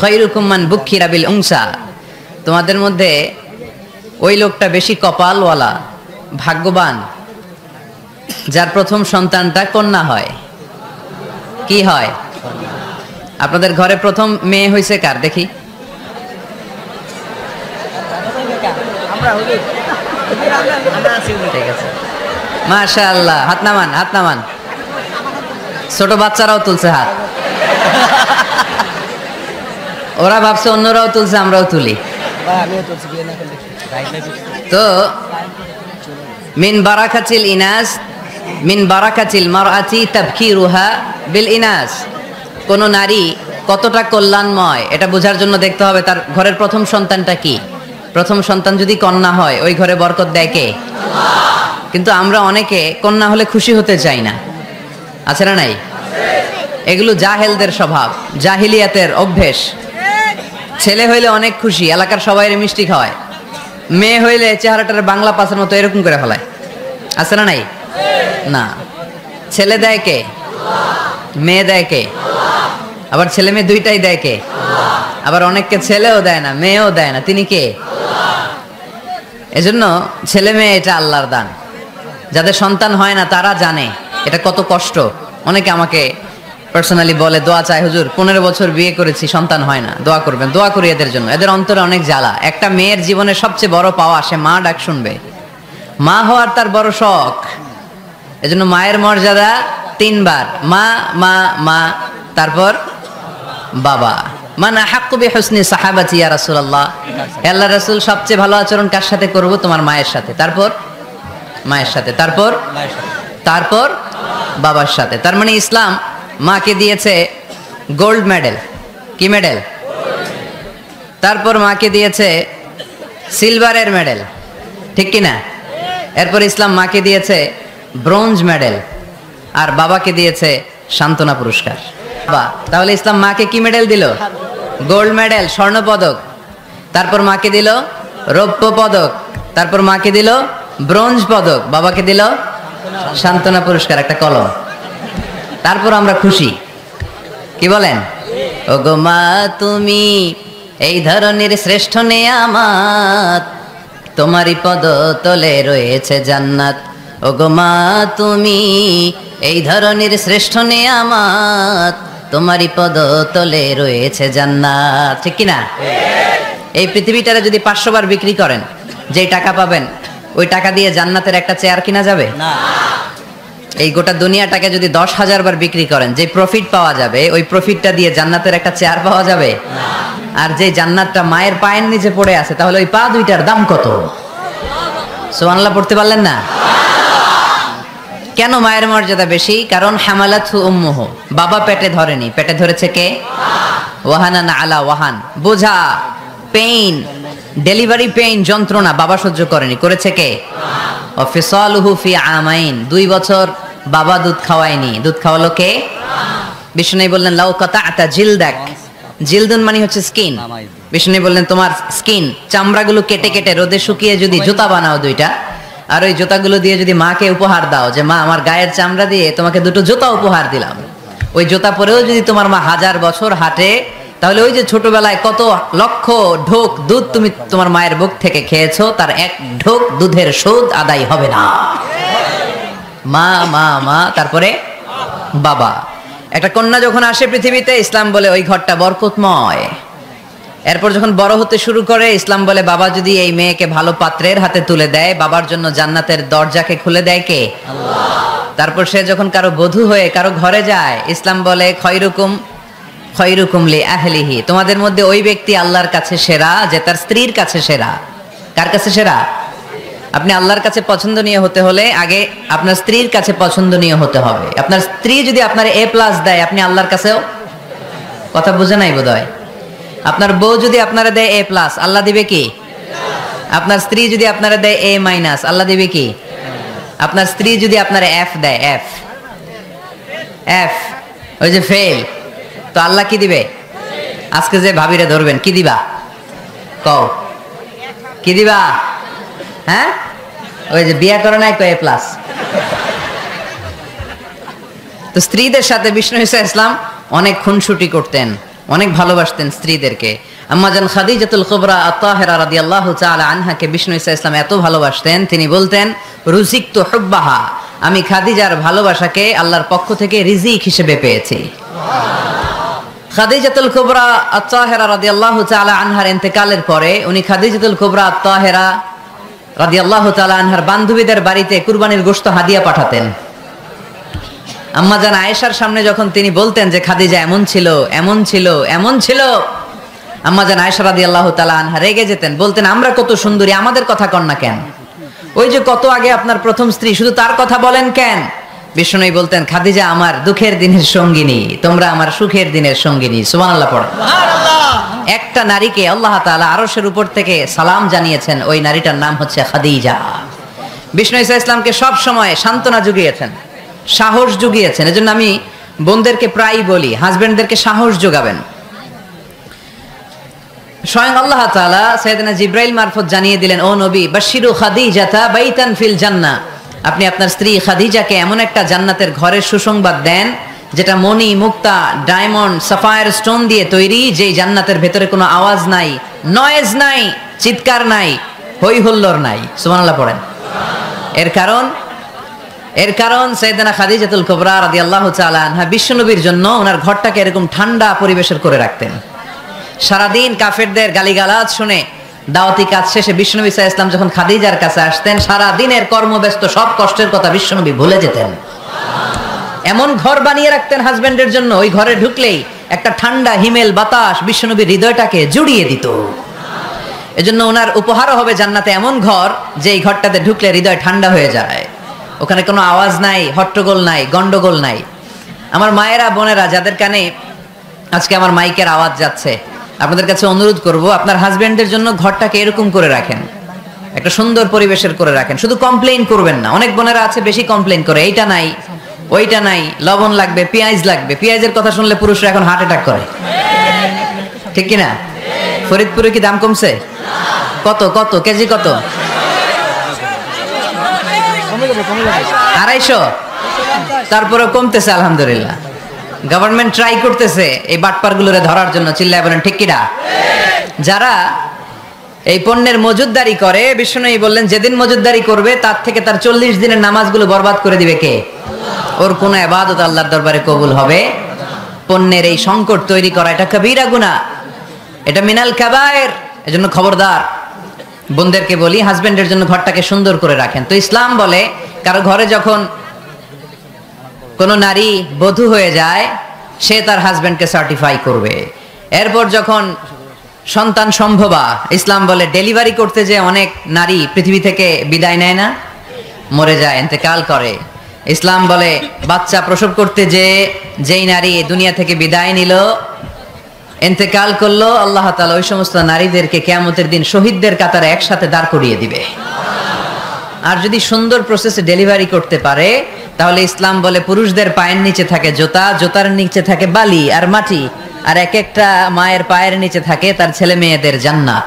খায়রুকুম মান বুক্কিরা বিল উনসা, তোমাদের মধ্যে ওই লোকটা বেশি কপালওয়ালা, ভাগ্যবান, যার প্রথম সন্তানটা কন্যা হয়। কি হয়? আপনাদের ঘরে প্রথম মেয়ে হয়েছে কার দেখি? ঠিক আছে, মাশাআল্লাহ। হাত নামান, হাত নামান। ছোট বাচ্চারাও তুলছে হাত। ওরা ভাবছে অন্যরাও তুলছে, আমরাও তুলি। তো মিন বারাকাতিল ইনাস, মিন বারাকাতিল মারআতি তাবকিরুহা বিল ইনাস। কোন নারী কতটা কল্যাণময় এটা বোঝার জন্য দেখতে হবে তার ঘরের প্রথম সন্তানটা কি। প্রথম সন্তান যদি কন্যা হয়, ওই ঘরে বরকত দেয় কে? কিন্তু আমরা অনেকে কন্যা হলে খুশি হতে চাই না, আছে না নাই? এগুলো জাহেলদের স্বভাব, জাহিলিয়াতের অভ্যেস। ছেলে হইলে অনেক খুশি, এলাকার সবাই মিষ্টি খাওয়ায়। মেয়ে হইলে চেহারাটার বাংলা পাশের মতো এরকম করে ফেলায়, আছে না নাই? না, ছেলে দেয় কে? মেয়ে দেয় কে? আবার ছেলে মেয়ে দুইটাই দেয় কে? আবার অনেককে ছেলেও দেয় না, মেয়েও দেয় না, তিনি কে? এজন্য ছেলে মেয়ে এটা আল্লাহর দান। যাদের সন্তান হয় না তারা জানে এটা কত কষ্ট। অনেকে আমাকে পার্সোনালি বলে, দোয়া চাই হুজুর, 15 বছর বিয়ে করেছি, সন্তান হয় না, দোয়া করবেন। দোয়া করি এদের জন্য, এদের অন্তরে অনেক জ্বালা। একটা মেয়ের জীবনে সবচেয়ে বড় পাওয়া, সে মা ডাক শুনবে। মা হওয়ার তার বড় শখ। এজন্য মায়ের মর্যাদা 3 বার, মা মা মা, তারপর বাবা। মান আহাক্কু বিহুসনি সাহাবাতি ইয়া রাসূলুল্লাহ, আল্লাহর রাসূল সবচেয়ে ভালো আচরণ কার সাথে করব? তোমার মায়ের সাথে, তারপর মায়ের সাথে, তারপর বাবার সাথে। তার মানে ইসলাম মাকে দিয়েছে গোল্ড মেডেল। কি মেডেল? তারপর মাকে দিয়েছে সিলভারের মেডেল, ঠিক কি না? এরপর ইসলাম মাকে দিয়েছে ব্রোঞ্জ মেডেল, আর বাবাকে দিয়েছে সান্ত্বনা পুরস্কার। তাহলে ইসলাম মাকে কি মেডেল দিল? গোল্ড মেডেল, স্বর্ণ পদক। তারপর মাকে দিল রৌপ্য পদক, তারপর মাকে দিল ব্রোঞ্জ পদক, বাবাকে দিল সান্ত্বনা পুরস্কার, একটা কলম। তারপর আমরা খুশি। কি বলেন? ও গো মা তুমি এই ধরনের শ্রেষ্ঠ নেয়ামত, তোমারই পদ তলে রয়েছে জান্নাত। ও গো মা তুমি এই ধরনের শ্রেষ্ঠ নেয়ামত, তোমারই পদ তলে রয়েছে জান্নাত, ঠিক কি না? এই পৃথিবীটারে যদি 500 বার বিক্রি করেন, যেই টাকা পাবেন ওই টাকা দিয়ে জান্নাতের একটা চেয়ার কিনা যাবে না। এই গোটা দুনিয়াটাকে যদি 10,000 বার বিক্রি করেন, যে প্রফিট পাওয়া যাবে ওই প্রফিটটা দিয়ে জান্নাতের একটা চেয়ার পাওয়া যাবে না। আর যে জান্নাতটা মায়ের পায়ের নিচে পড়ে আছে, তাহলে ওই পা দুইটার দাম কত? সুবহানাল্লাহ পড়তে পারলেন না? কেন মায়ের মর্যাদা বেশি? কারণ হামালাতহু উম্মুহু, বাবা পেটে ধরেনি, পেটে ধরেছে কে? ওয়াহানান আলা ওয়াহান, বোঝা, পেইন, ডেলিভারি পেইন, যন্ত্রণা বাবা সহ্য করেনি, করেছে কে? ওয়া ফিসালুহু ফি আমাইন, 2 বছর বাবা দুধ খাওয়ায়নি, দুধ খাওয়ালো কে? বিষ্ণু বললেন লাউ কাতা'তা জিলদাক, জিলদুন মানে হচ্ছে স্কিন। বিষ্ণু বললেন তোমার স্কিন, চামড়াগুলো কেটে কেটে রোদে শুকিয়ে যদি জুতা বানাও 2টা, আর ওই জুতাগুলো দিয়ে যদি মাকে উপহার দাও, যে মা আমার গায়ের চামড়া দিয়ে তোমাকে 2টো জুতা উপহার দিলাম, ওই জুতা পরেও যদি তোমার মা 1000 বছর হাঁটে, তাহলে ওই যে ছোটবেলায় কত লক্ষ ঢোক দুধ তুমি তোমার মায়ের বুক থেকে খেয়েছো, তার 1 ঢোক দুধের সুদ আদায় হবে না। মা মা মা, তারপরে বাবা। একটা কন্যা যখন আসে পৃথিবীতে, ইসলাম বলে ওই ঘরটা বরকতময়। এরপর যখন বড় হতে শুরু করে, ইসলাম বলে বাবা যদি এই মেয়েকে ভালো পাত্রের হাতে তুলে দেয়, বাবার জন্য জান্নাতের দরজাকে খুলে দেয় কে? আল্লাহ। তারপর সে যখন কারো বধূ হয়ে কারো ঘরে যায়, ইসলাম বলে খয়রুকুম খয়রুকুম লি আহলিহি, তোমাদের মধ্যে ওই ব্যক্তি আল্লাহর কাছে সেরা যে তার স্ত্রীর কাছে সেরা। কার কাছে সেরা? আপনি আল্লাহর কাছে পছন্দনীয় হতে হলে আগে আপনার স্ত্রীর কাছে পছন্দনীয় হতে হবে। আপনার স্ত্রী যদি আপনার A+ দেয়, আপনি আল্লাহর কাছেও, কথা বুঝে নাই বোধহয়। আপনার বউ যদি আপনারা দেয় A+, আল্লাহ দিবে কি? আপনার স্ত্রী যদি আপনারা দেয় A-, আল্লাহ দিবে কি? আপনার স্ত্রী যদি আপনারা F দেয়, F ওই যে ফেল, তো আল্লাহ কি দিবে? আজকে যে ভাবিরে ধরবেন, কি দিবা? কও কি দিবা? হ্যাঁ, ওই যে বিয়ে করে নাই তো A+। তো স্ত্রীদের সাথে বিষ্ণু ইসা ইসলাম অনেক খুনসুটি করতেন, অনেক ভালোবাসতেন স্ত্রীদেরকে। আম্মাজান খাদিজাতুল কুবরা আত-তাহেরা রাদিয়াল্লাহু তাআলা আনহাকে বিষ্ণু ঈসা ইসলাম এত ভালোবাসতেন, তিনি বলতেন রুজিকতু হুব্বাহা, আমি খাদিজার ভালোবাসাকে আল্লাহর পক্ষ থেকে রিজিক হিসেবে পেয়েছি। খাদিজাতুল কুবরা আত-তাহেরা রাদিয়াল্লাহু তাআলা আনহার ইন্তেকালের পরে উনি খাদিজাতুল কুবরা আত-তাহেরা রাদিয়াল্লাহু তাআলা আনহার বান্ধবীদের বাড়িতে কুরবানির গোশত হাদিয়া পাঠাতেন। আম্মাজান আয়েশার সামনে যখন তিনি বলতেন যে খাদিজা এমন ছিল, এমন ছিল, এমন ছিল, আম্মাজান আয়েশা রাদিয়াল্লাহু তাআলা আনহা রেগে যেতেন, বলতেন আমরা কত সুন্দরী, আমাদের কথা কন না কেন? ওই যে কত আগে আপনার প্রথম স্ত্রী, শুধু তার কথা বলেন কেন? বিষ্ণু বলতেন খাদিজা আমার দুঃখের দিনের সঙ্গিনী, তোমরা আমার সুখের দিনের সঙ্গিনী। সুবহানাল্লাহ পড়ো। একটা নারীকে আল্লাহ তাআলা আরশের উপর থেকে সালাম জানিয়েছেন, ওই নারীটার নাম হচ্ছে খাদিজা। বিষ্ণু ঈসা ইসলামকে সব সময় সান্ত্বনা জুগিয়েছেন, সাহস জুগিয়েছেন। এজন্য আমি বোনদেরকে প্রায়ই বলি হাজবেন্ডদেরকে সাহস যোগাবেন। স্বয়ং আল্লাহ তাআলা সাইয়েদনা জিবরাইল মারফত জানিয়ে দিলেন, ও নবী বাশশিরু খাদিজাতা বাইতান ফিল জান্নাহ, আপনি আপনার স্ত্রী খাদিজাকে এমন একটা জান্নাতের ঘরের সুসংবাদ দেন যেটা মণি, মুক্তা, ডায়মন্ড, সাফায়ার স্টোন দিয়ে তৈরি, যেই জান্নাতের ভেতরে কোনো আওয়াজ নাই, নয়েজ নাই, চিৎকার নাই, হই হুল্লোড় নাই। সুবহানাল্লাহ পড়েন। এর কারণ সাইয়েদনা খাদিজাতুল কুবরা রাদিয়াল্লাহু তাআলা আনহা বিশ্বনবীর জন্য ওনার ঘরটাকে এরকম ঠান্ডা পরিবেশের করে রাখতেন। সারাদিন কাফেরদের গালিগালাজ শুনে দাওয়াতি কাজ শেষে বিশ্বনবী সাল্লাল্লাহু আলাইহি ওয়াসাল্লাম যখন খাদিজার কাছে আসতেন, সারা দিনের কর্মব্যস্ত সব কষ্টের কথা বিশ্বনবী ভুলে যেতেন। এমন ঘর বানিয়ে রাখতেন হাজবেন্ডের জন্য, ওই ঘরে ঢুকলেই একটা ঠান্ডা হিমেল বাতাস বিশ্বনবীর হৃদয়টাকে জুড়িয়ে দিত। এজন্য ওনার উপহারও হবে জান্নাতে এমন ঘর, যে এই ঘরটাতে ঢুকলে হৃদয় ঠান্ডা হয়ে যায়। ওখানে কোনো আওয়াজ নাই, হট্টগোল নাই, গন্ডগোল নাই। আমার মায়েরা, বোনেরা যাদের কানে আজকে আমার মাইকের আওয়াজ যাচ্ছে, আপনাদের কাছে অনুরোধ করব আপনার হাজবেন্ডের জন্য ঘরটাকে এরকম করে রাখেন, একটা সুন্দর পরিবেশের করে রাখেন। শুধু কমপ্লেইন করবেন না। অনেক বোনেরা আছে বেশি কমপ্লেইন করে, এইটা নাই, ওইটা নাই, লবণ লাগবে, পেঁয়াজ লাগবে। পেঁয়াজের কথা শুনলে পুরুষরা এখন হার্ট অ্যাটাক করে, ঠিক কিনা? ফরিদপুরে কি দাম কমছে? কত কত কেজি? কত? 250। তারপরে কমতেছে আলহামদুলিল্লাহ। গভর্নমেন্ট ট্রাই করতেছে এই বাটপারগুলোরে ধরার জন্য। চিল্লায় বলেন ঠিক কিনা? যারা এই পণ্যের মজুদদারি করে, বিষ্ণু বললেন যেদিন মজুদদারি করবে তার থেকে তার 40 দিনের নামাজগুলো বরবাদ করে দিবে কে? ওর কোন ইবাদত আল্লাহর দরবারে কবুল হবে? পণ্যের এই সংকট তৈরি করা এটা কবিরা গুনাহ, এটা মিনাল কাবায়ের। এজন্য খবরদার, বোনদেরকে বলি হাজবেন্ডের জন্য ঘরটাকে সুন্দর করে রাখেন। তো ইসলাম বলে কারো ঘরে যখন কোন নারী বধূ হয়ে যায়, সে তার হাজবেন্ডকে সার্টিফাই করবে। এরপর যখন সন্তান সম্ভবা, ইসলাম বলে ডেলিভারি করতে যে অনেক নারী পৃথিবী থেকে বিদায় নেয় না, মরে যায়, ইন্তেকাল করে। ইসলাম বলে বাচ্চা প্রসব করতে যেই নারী দুনিয়া থেকে বিদায় নিল, ইন্তেকাল করলো, আল্লাহ তাআলা ওই সমস্ত নারীদেরকে কিয়ামতের দিন শহীদদের কাতারে একসাথে দাঁড় করিয়ে দিবে। আর যদি সুন্দর প্রসেসে ডেলিভারি করতে পারে, তাহলে ইসলাম বলে পুরুষদের পায়ের নিচে থাকে জুতা, জুতার নিচে থাকে বালি আর মাটি, আর এক একটা মায়ের পায়ের নিচে থাকে তার ছেলে মেয়েদের জান্নাত।